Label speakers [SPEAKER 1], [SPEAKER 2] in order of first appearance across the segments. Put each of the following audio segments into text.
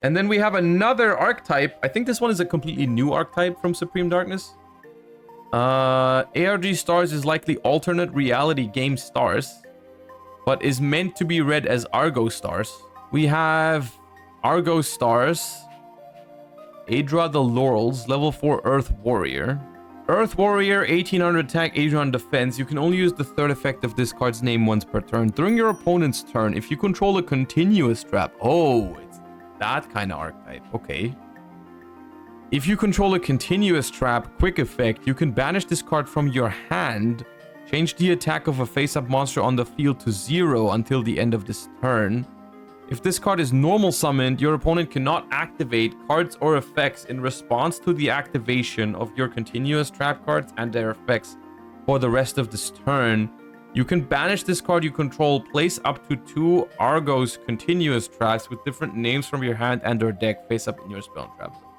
[SPEAKER 1] And then we have another archetype. I think this one is a completely new archetype from Supreme Darkness. ARG Stars is likely alternate reality game stars, but is meant to be read as Argo Stars. We have Argo Stars, Adra the Laurels, level 4 Earth Warrior. Earth Warrior, 1800 attack, 800 defense. You can only use the third effect of this card's name once per turn. During your opponent's turn, if you control a continuous trap. Oh, it's that kind of archetype. Okay. If you control a continuous trap, quick effect, you can banish this card from your hand. Change the attack of a face-up monster on the field to 0 until the end of this turn. If this card is normal summoned, your opponent cannot activate cards or effects in response to the activation of your continuous trap cards and their effects for the rest of this turn. You can banish this card you control, place up to 2 Argos continuous traps with different names from your hand and or deck face up in your spell and trap zone.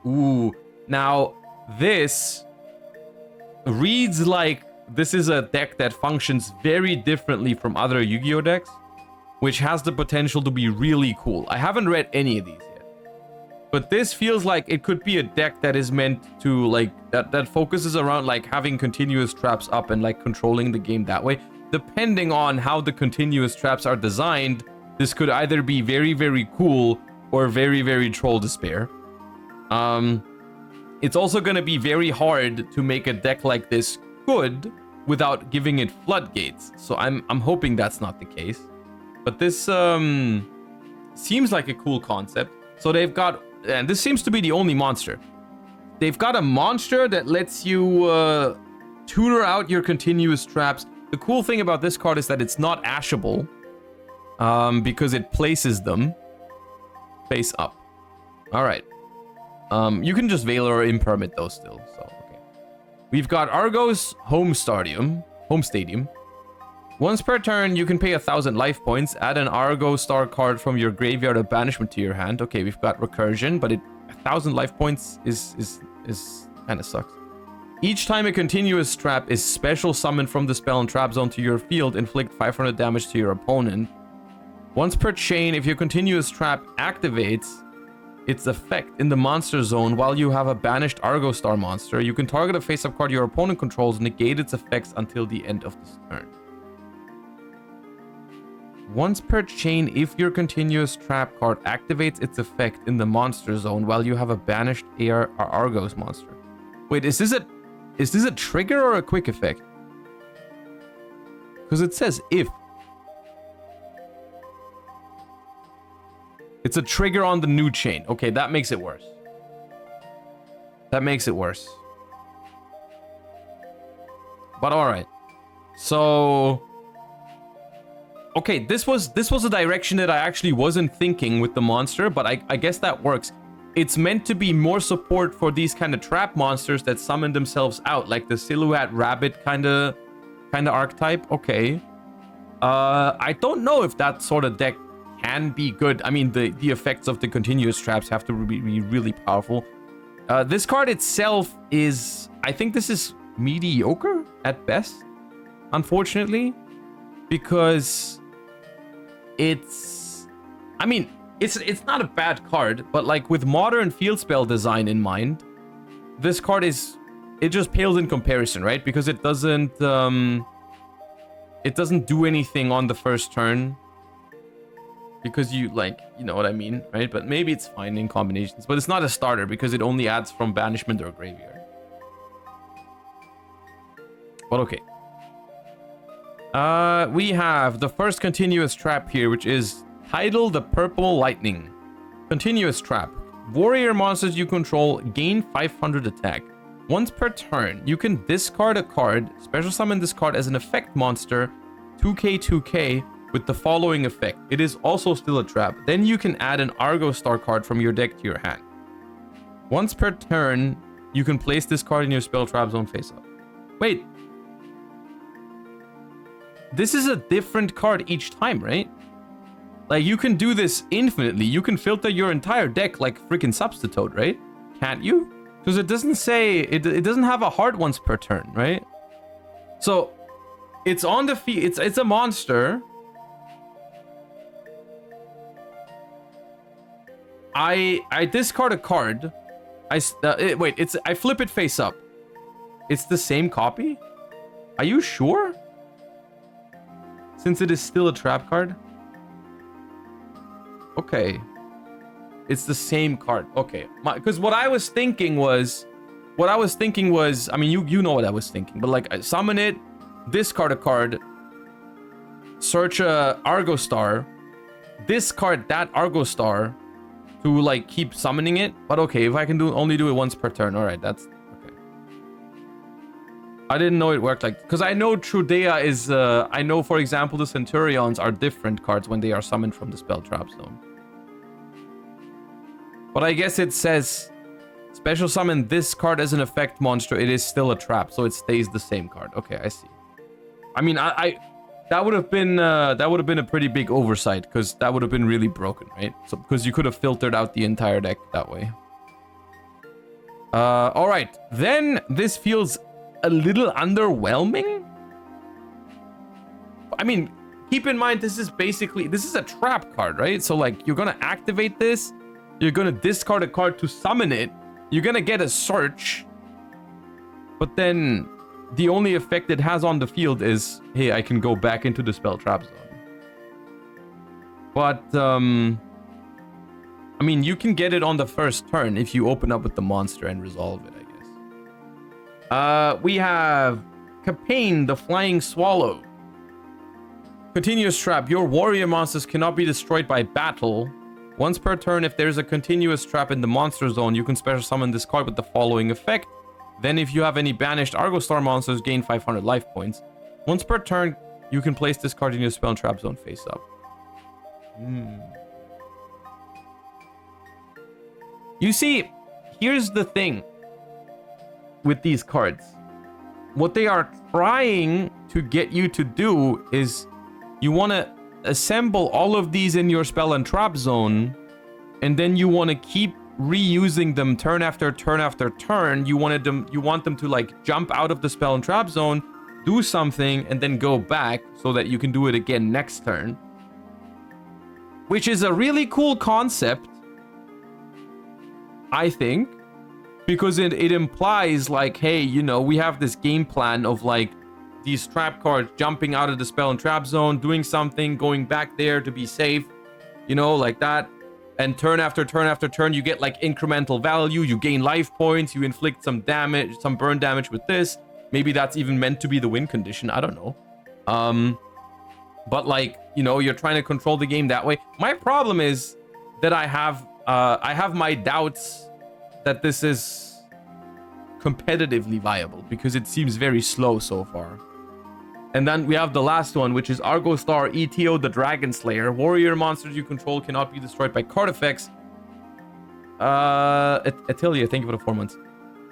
[SPEAKER 1] Ooh, now this reads like this is a deck that functions very differently from other Yu-Gi-Oh decks, which has the potential to be really cool. I haven't read any of these yet, but this feels like it could be a deck that is meant to like that focuses around like having continuous traps up and like controlling the game that way. Depending on how the continuous traps are designed, this could either be very, very cool or very, very troll despair. It's also going to be very hard to make a deck like this good without giving it floodgates. So I'm hoping that's not the case. But this seems like a cool concept. So they've got, and this seems to be the only monster. They've got a monster that lets you tutor out your continuous traps. The cool thing about this card is that it's not ashable, because it places them face up. All right. You can just Veil or Impermit those still. So okay. We've got Argos Home Stadium. Once per turn, you can pay 1,000 life points. Add an Argo Star card from your graveyard of banishment to your hand. Okay, we've got Recursion, but 1,000 life points is kind of sucks. Each time a continuous trap is special summoned from the spell and trap zone to your field, inflict 500 damage to your opponent. Once per chain, if your continuous trap activates its effect in the monster zone while you have a banished Argo Star monster, you can target a face-up card your opponent controls, negate its effects until the end of this turn. Once per chain, if your continuous trap card activates its effect in the monster zone while you have a banished Argos monster. Wait, is this a trigger or a quick effect? Because it says if. It's a trigger on the new chain. Okay, that makes it worse. But all right. So okay, this was a direction that I actually wasn't thinking with the monster, but I guess that works. It's meant to be more support for these kind of trap monsters that summon themselves out, like the Silhouette Rabbit kind of archetype. Okay. I don't know if that sort of deck can be good. I mean, the effects of the continuous traps have to be really powerful. This card itself is, I think this is mediocre at best, unfortunately, because it's not a bad card, but like with modern field spell design in mind, this card it just pales in comparison, right? Because it doesn't do anything on the first turn. Because you know what I mean, right? But maybe it's fine in combinations. But it's not a starter because it only adds from banishment or graveyard. But okay. We have the first continuous trap here, which is Tidal the Purple Lightning. Continuous trap. Warrior monsters you control gain 500 attack. Once per turn, you can discard a card, special summon this card as an effect monster, 2k, with the following effect. It is also still a trap. Then you can add an Argo Star card from your deck to your hand. Once per turn, you can place this card in your spell trap zone face up. Wait. This is a different card each time, right? Like, you can do this infinitely. You can filter your entire deck like freaking Substitute, right? Can't you? Because it doesn't say... It doesn't have a hard once per turn, right? So, it's on the field. It's a monster. I discard a card. I flip it face up. It's the same copy? Are you sure? Since it is still a trap card? Okay. It's the same card. Okay. Because what I was thinking was... I mean, you know what I was thinking. But like, I summon it, discard a card, search a Argo Star, discard that Argo Star to like keep summoning it. But okay, if I can only do it once per turn. Alright, that's... okay. I didn't know it worked like... because I know Trudea is... I know, for example, the Centurions are different cards when they are summoned from the Spell Trap Zone. But I guess it says... special summon this card as an effect monster. It is still a trap, so it stays the same card. Okay, I see. I mean, that would have been a pretty big oversight, because that would have been really broken, right? So because you could have filtered out the entire deck that way. All right. Then this feels a little underwhelming. I mean, keep in mind this is a trap card, right? So like you're gonna activate this, you're gonna discard a card to summon it. You're gonna get a search, but then the only effect it has on the field is, hey, I can go back into the Spell Trap Zone. But, I mean, you can get it on the first turn if you open up with the monster and resolve it, I guess. We have Capane, the Flying Swallow. Continuous trap. Your warrior monsters cannot be destroyed by battle. Once per turn, if there's a continuous trap in the monster zone, you can special summon this card with the following effect. Then if you have any banished Argo Star monsters, gain 500 life points. Once per turn, you can place this card in your spell trap zone face up. You see, here's the thing with these cards. What they are trying to get you to do is you want to assemble all of these in your spell and trap zone, and then you want to keep reusing them turn after turn after turn. You want them to like jump out of the spell and trap zone, do something, and then go back so that you can do it again next turn. Which is a really cool concept, I think, because it implies like, hey, you know, we have this game plan of like these trap cards jumping out of the spell and trap zone, doing something, going back there to be safe, you know, like that. And turn after turn after turn, you get like incremental value, you gain life points, you inflict some damage, some burn damage with this. Maybe that's even meant to be the win condition, I don't know. But like, you know, you're trying to control the game that way. My problem is that I have my doubts that this is competitively viable, because it seems very slow so far. And then we have the last one, which is Argo Star ETO, the Dragon Slayer. Warrior monsters you control cannot be destroyed by card effects. Atelier, thank you for the 4 months.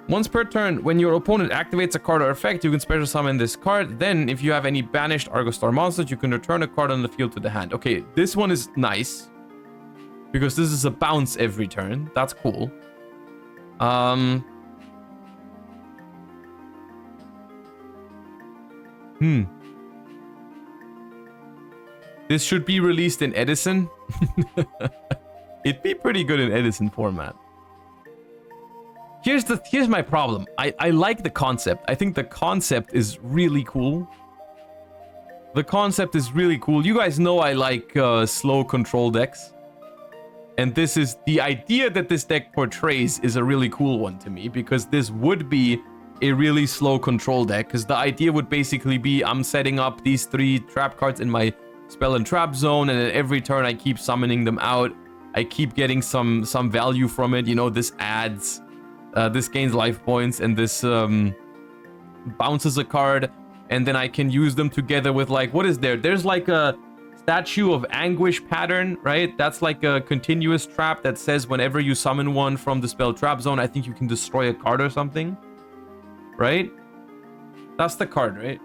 [SPEAKER 1] Once per turn, when your opponent activates a card or effect, you can special summon this card. Then, if you have any banished Argo Star monsters, you can return a card on the field to the hand. Okay, this one is nice, because this is a bounce every turn. That's cool. This should be released in Edison. It'd be pretty good in Edison format. Here's my problem. I like the concept. I think the concept is really cool. The concept is really cool. You guys know I like slow control decks. And this is the idea that this deck portrays is a really cool one to me, because this would be a really slow control deck, because the idea would basically be I'm setting up these 3 trap cards in my spell and trap zone, and at every turn I keep summoning them out. I keep getting some value from it. You know, this adds, this gains life points, and this bounces a card, and then I can use them together with like, what is there? There's like a Statue of Anguish pattern, right? That's like a continuous trap that says whenever you summon one from the spell trap zone, I think you can destroy a card or something. Right? That's the card, right?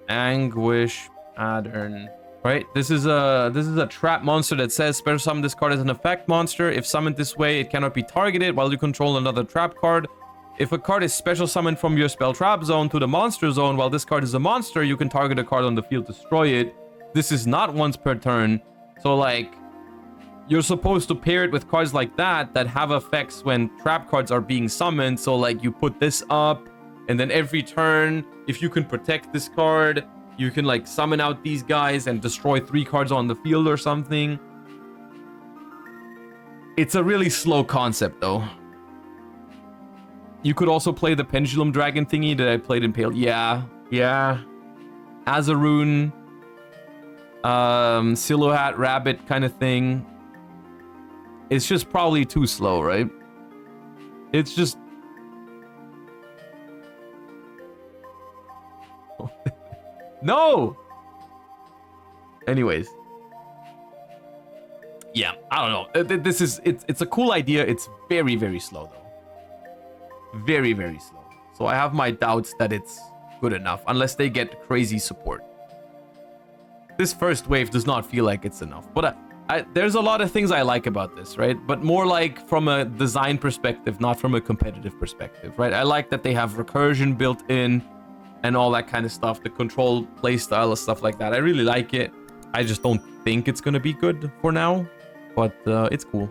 [SPEAKER 1] Anguish pattern. Right? This is a trap monster that says special summon this card as an effect monster. If summoned this way, it cannot be targeted while you control another trap card. If a card is special summoned from your spell trap zone to the monster zone while this card is a monster, you can target a card on the field, destroy it. This is not once per turn. So like, you're supposed to pair it with cards like that have effects when trap cards are being summoned. So like you put this up, and then every turn, if you can protect this card, you can like summon out these guys and destroy 3 cards on the field or something. It's a really slow concept though. You could also play the Pendulum Dragon thingy that I played in Pale. Yeah. Azaroon, Silhouette Rabbit kind of thing. It's just probably too slow, right? It's just... No! Anyways. Yeah, I don't know. This is... It's a cool idea. It's very, very slow, though. Very, very slow. So I have my doubts that it's good enough, unless they get crazy support. This first wave does not feel like it's enough. But there's a lot of things I like about this, right? But more like from a design perspective, not from a competitive perspective, right? I like that they have recursion built in and all that kind of stuff. The control playstyle and stuff like that. I really like it. I just don't think it's going to be good for now. But it's cool.